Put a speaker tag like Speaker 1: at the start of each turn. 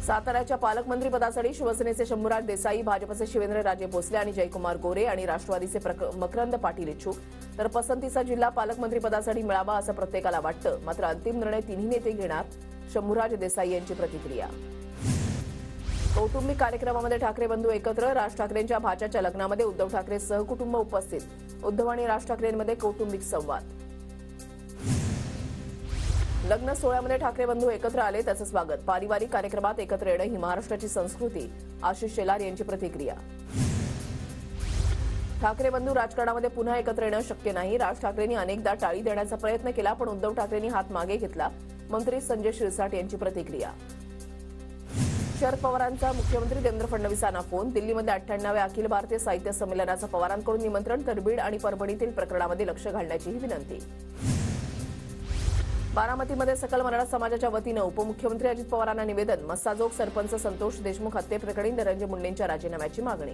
Speaker 1: साताऱ्याच्या पालकमंत्री पदासाठी शिवसेनेचे शंभूराज देसाई, भाजपचे शिवेंद्रराजे भोसले आणि जयकुमार गोरे आणि राष्ट्रवादीचे मकरंद पाटील इच्छुक, तर पसंतीचा जिल्हा पालकमंत्री पदासाठी मिळावा असं प्रत्येकाला वाटतं. मात्र अंतिम निर्णय तिन्ही नेते घेणार. शंभूराज देसाई यांची प्रतिक्रिया. कौटुंबिक कार्यक्रमामध्ये ठाकरे बंधू एकत्र. राज ठाकरेंच्या भाच्याच्या लग्नामध्ये उद्धव ठाकरे सहकुटुंब उपस्थित. उद्धव आणि राज ठाकरेंमध्ये कौटुंबिक संवाद. लग्न सोहळ्यामध्ये ठाकरे बंधू एकत्र आले, त्याचं स्वागत. पारिवारिक कार्यक्रमात एकत्र येणं ही महाराष्ट्राची संस्कृती. आशिष शेलार यांची प्रतिक्रिया. ठाकरे बंधू राजकारणामध्ये पुन्हा एकत्र येणं शक्य नाही. राज ठाकरेंनी अनेकदा टाळी देण्याचा प्रयत्न केला, पण उद्धव ठाकरेंनी हात मागे घेतला. मंत्री संजय शिरसाट यांची प्रतिक्रिया. शरद पवारांचा मुख्यमंत्री देवेंद्र फडणवीसांना फोन. दिल्लीमध्ये 98व्या अखिल भारतीय साहित्य संमेलनाचं पवारांकडून निमंत्रण, तर बीड आणि परभणीतील प्रकरणामध्ये लक्ष घालण्याचीही विनंती. बारामतीमध्ये सकल मराठा समाजाच्या वतीनं उपमुख्यमंत्री अजित पवारांना निवेदन. मस्साजोग सरपंच संतोष देशमुख हत्येप्रकरणी धनंजय मुंडेंच्या राजीनाम्याची मागणी.